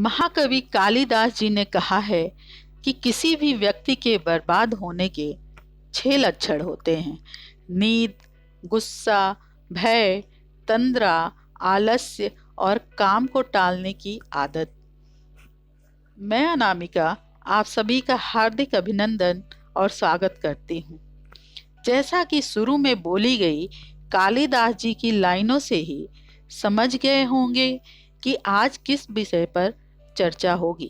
महाकवि कालिदास जी ने कहा है कि किसी भी व्यक्ति के बर्बाद होने के 6 लक्षण होते हैं। नींद, गुस्सा, भय, तंद्रा, आलस्य और काम को टालने की आदत। मैं अनामिका आप सभी का हार्दिक अभिनंदन और स्वागत करती हूँ। जैसा कि शुरू में बोली गई कालिदास जी की लाइनों से ही समझ गए होंगे कि आज किस विषय पर चर्चा होगी।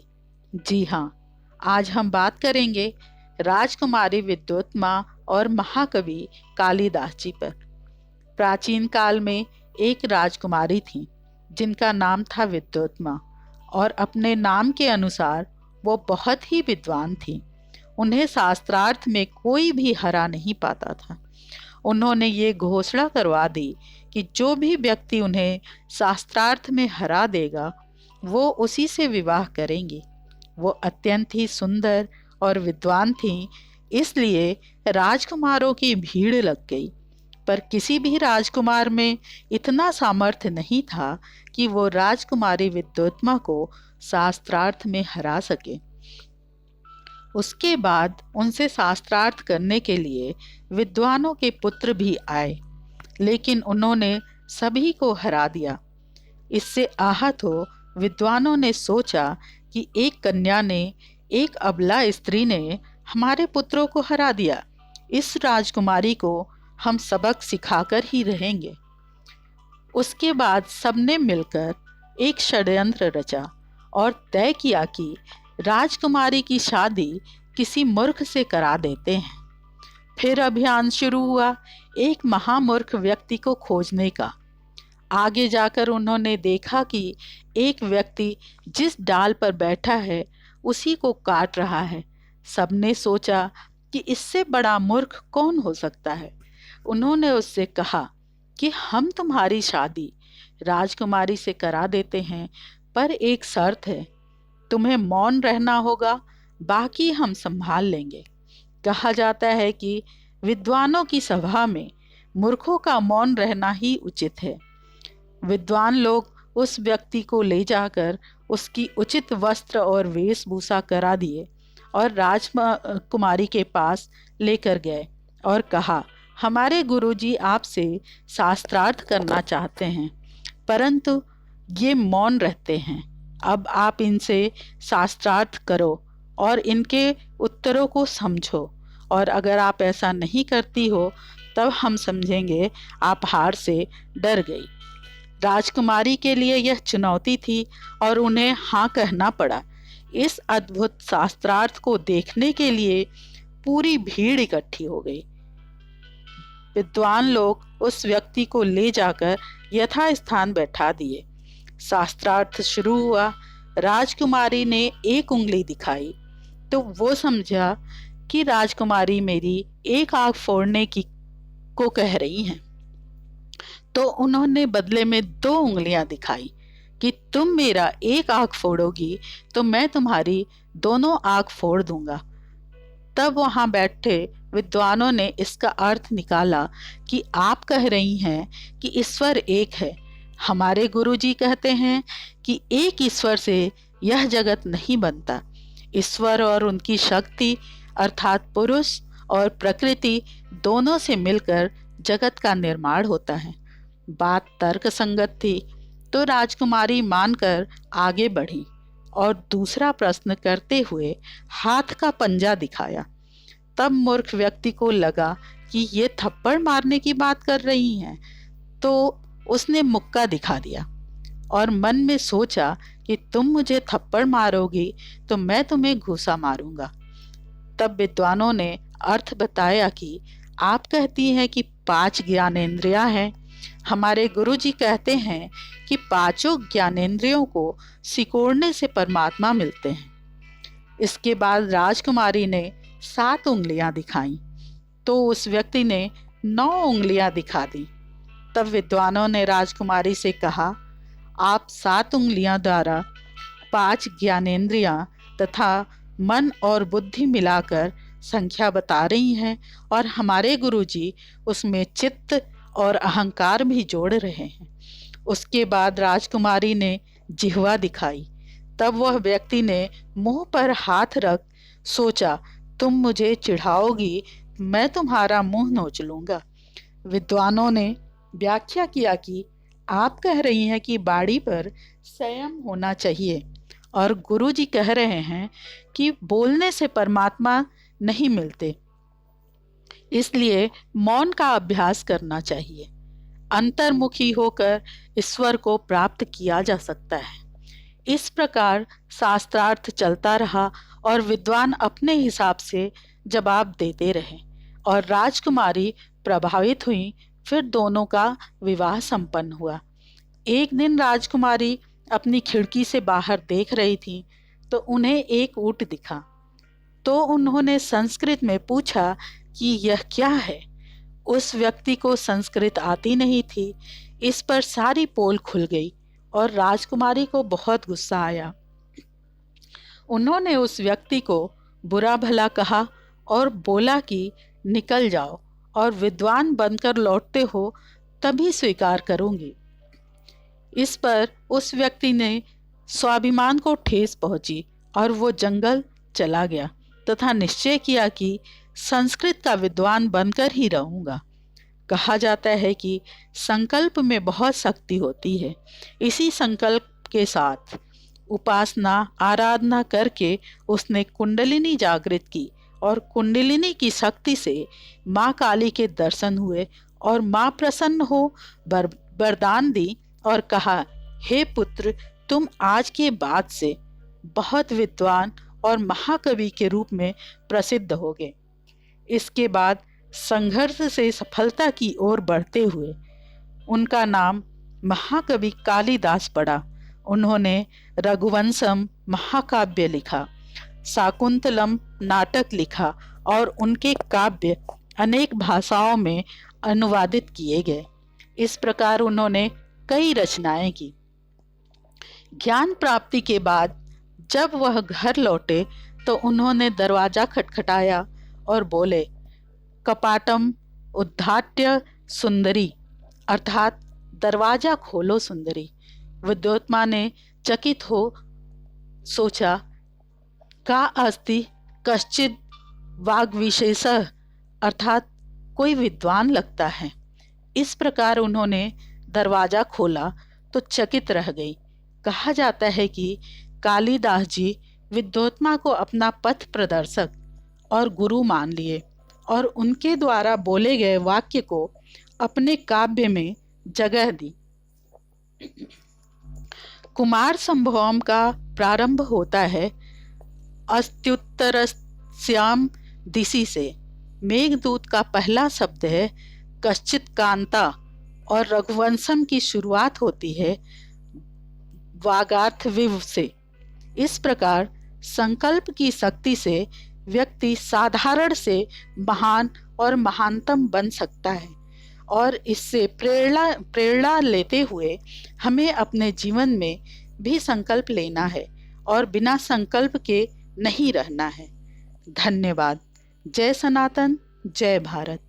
जी हाँ, आज हम बात करेंगे राजकुमारी विद्योत्मा और महाकवि कालिदास जी पर। प्राचीन काल में एक राजकुमारी थी जिनका नाम था विद्योत्मा और अपने नाम के अनुसार वो बहुत ही विद्वान थी। उन्हें शास्त्रार्थ में कोई भी हरा नहीं पाता था। उन्होंने ये घोषणा करवा दी कि जो भी व्यक्ति उन्हें शास्त्रार्थ में हरा देगा वो उसी से विवाह करेंगी। वो अत्यंत ही सुंदर और विद्वान थी, इसलिए राजकुमारों की भीड़ लग गई। पर किसी भी राजकुमार में इतना सामर्थ्य नहीं था कि वो राजकुमारी विद्योत्मा को शास्त्रार्थ में हरा सके। उसके बाद उनसे शास्त्रार्थ करने के लिए विद्वानों के पुत्र भी आए, लेकिन उन्होंने सभी को हरा दिया। इससे आहत हो विद्वानों ने सोचा कि एक कन्या ने, एक अबला स्त्री ने हमारे पुत्रों को हरा दिया। इस राजकुमारी को हम सबक सिखाकर ही रहेंगे। उसके बाद सबने मिलकर एक षड्यंत्र रचा और तय किया कि राजकुमारी की शादी किसी मूर्ख से करा देते हैं। फिर अभियान शुरू हुआ एक महामूर्ख व्यक्ति को खोजने का। आगे जाकर उन्होंने देखा कि एक व्यक्ति जिस डाल पर बैठा है उसी को काट रहा है। सबने सोचा कि इससे बड़ा मूर्ख कौन हो सकता है। उन्होंने उससे कहा कि हम तुम्हारी शादी राजकुमारी से करा देते हैं, पर एक शर्त है, तुम्हें मौन रहना होगा, बाकी हम संभाल लेंगे। कहा जाता है कि विद्वानों की सभा में मूर्खों का मौन रहना ही उचित है। विद्वान लोग उस व्यक्ति को ले जाकर उसकी उचित वस्त्र और वेशभूषा करा दिए और राजकुमारी के पास लेकर गए और कहा, हमारे गुरुजी आपसे शास्त्रार्थ करना चाहते हैं, परंतु ये मौन रहते हैं। अब आप इनसे शास्त्रार्थ करो और इनके उत्तरों को समझो, और अगर आप ऐसा नहीं करती हो तब हम समझेंगे आप हार से डर गई। राजकुमारी के लिए यह चुनौती थी और उन्हें हाँ कहना पड़ा। इस अद्भुत शास्त्रार्थ को देखने के लिए पूरी भीड़ इकट्ठी हो गई। विद्वान लोग उस व्यक्ति को ले जाकर यथास्थान बैठा दिए। शास्त्रार्थ शुरू हुआ। राजकुमारी ने एक उंगली दिखाई तो वो समझा कि राजकुमारी मेरी एक आंख फोड़ने की को कह रही हैं। तो उन्होंने बदले में 2 उंगलियां दिखाई कि तुम मेरा एक आंख फोड़ोगी तो मैं तुम्हारी दोनों आंख फोड़ दूंगा। तब वहां बैठे विद्वानों ने इसका अर्थ निकाला कि आप कह रही हैं कि ईश्वर एक है। हमारे गुरुजी कहते हैं कि एक ईश्वर से यह जगत नहीं बनता। ईश्वर और उनकी शक्ति अर्थात पुरुष और प्रकृति दोनों से मिलकर जगत का निर्माण होता है। बात तर्क संगत थी तो राजकुमारी मानकर आगे बढ़ी और दूसरा प्रश्न करते हुए हाथ का पंजा दिखाया। तब मूर्ख व्यक्ति को लगा कि ये थप्पड़ मारने की बात कर रही हैं, तो उसने मुक्का दिखा दिया और मन में सोचा कि तुम मुझे थप्पड़ मारोगी तो मैं तुम्हें घूसा मारूंगा। तब विद्वानों ने अर्थ बताया कि आप कहती हैं कि 5 ज्ञानेंद्रियां हैं। हमारे गुरुजी कहते हैं कि 5 ज्ञानेंद्रियों को सिकोड़ने से परमात्मा मिलते हैं। इसके बाद राजकुमारी ने 7 उंगलियां दिखाई तो उस व्यक्ति ने 9 उंगलियां दिखा दी। तब विद्वानों ने राजकुमारी से कहा, आप 7 उंगलियां द्वारा 5 ज्ञानेंद्रियां तथा मन और बुद्धि मिलाकर संख्या बता रही हैं और हमारे गुरुजी उसमें चित्त और अहंकार भी जोड़ रहे हैं। उसके बाद राजकुमारी ने जिह्वा दिखाई तब वह व्यक्ति ने मुंह पर हाथ रख सोचा, तुम मुझे चिढ़ाओगी, मैं तुम्हारा मुंह नोच लूंगा। विद्वानों ने व्याख्या किया कि आप कह रही हैं कि बाड़ी पर संयम होना चाहिए और गुरुजी कह रहे हैं कि बोलने से परमात्मा नहीं मिलते, इसलिए मौन का अभ्यास करना चाहिए। अंतर्मुखी होकर ईश्वर को प्राप्त किया जा सकता है। इस प्रकार शास्त्रार्थ चलता रहा और विद्वान अपने हिसाब से जवाब देते रहे और राजकुमारी प्रभावित हुई। फिर दोनों का विवाह संपन्न हुआ। एक दिन राजकुमारी अपनी खिड़की से बाहर देख रही थी तो उन्हें एक ऊंट दिखा। तो उन्होंने संस्कृत में पूछा कि यह क्या है। उस व्यक्ति को संस्कृत आती नहीं थी। इस पर सारी पोल खुल गई और राजकुमारी को बहुत गुस्सा आया। उन्होंने उस व्यक्ति को बुरा भला कहा और बोला कि निकल जाओ और विद्वान बनकर लौटते हो तभी स्वीकार करूंगी। इस पर उस व्यक्ति ने स्वाभिमान को ठेस पहुंची और वो जंगल चला गया तथा निश्चय किया कि संस्कृत का विद्वान बनकर ही रहूंगा। कहा जाता है कि संकल्प में बहुत शक्ति होती है। इसी संकल्प के साथ उपासना आराधना करके उसने कुंडलिनी जागृत की और कुंडलिनी की शक्ति से माँ काली के दर्शन हुए और माँ प्रसन्न हो वरदान दी और कहा, हे पुत्र, तुम आज के बाद से बहुत विद्वान और महाकवि के रूप में प्रसिद्ध होगे। इसके बाद संघर्ष से सफलता की ओर बढ़ते हुए उनका नाम महाकवि कालिदास पड़ा। उन्होंने रघुवंशम महाकाव्य लिखा, शाकुंतलम नाटक लिखा और उनके काव्य अनेक भाषाओं में अनुवादित किए गए। इस प्रकार उन्होंने कई रचनाएं की। ज्ञान प्राप्ति के बाद जब वह घर लौटे तो उन्होंने दरवाजा खटखटाया और बोले, कपाटम उद्घाट्य सुंदरी, अर्थात दरवाजा खोलो सुंदरी। विद्योत्मा ने चकित हो सोचा, का अस्ति कश्चित वाग्विशेषः, अर्थात कोई विद्वान लगता है। इस प्रकार उन्होंने दरवाजा खोला तो चकित रह गई। कहा जाता है कि कालिदास जी विद्योत्मा को अपना पथ प्रदर्शक और गुरु मान लिए और उनके द्वारा बोले गए वाक्य को अपने काव्य में जगह दी। कुमार संभवम का प्रारंभ होता है अस्त्युत्तरस्याम दिशि से। मेघदूत का पहला शब्द है कश्चित कांता और रघुवंशम की शुरुआत होती है वागार्थविव से। इस प्रकार संकल्प की शक्ति से व्यक्ति साधारण से महान और महानतम बन सकता है और इससे प्रेरणा लेते हुए हमें अपने जीवन में भी संकल्प लेना है और बिना संकल्प के नहीं रहना है। धन्यवाद। जय सनातन, जय भारत।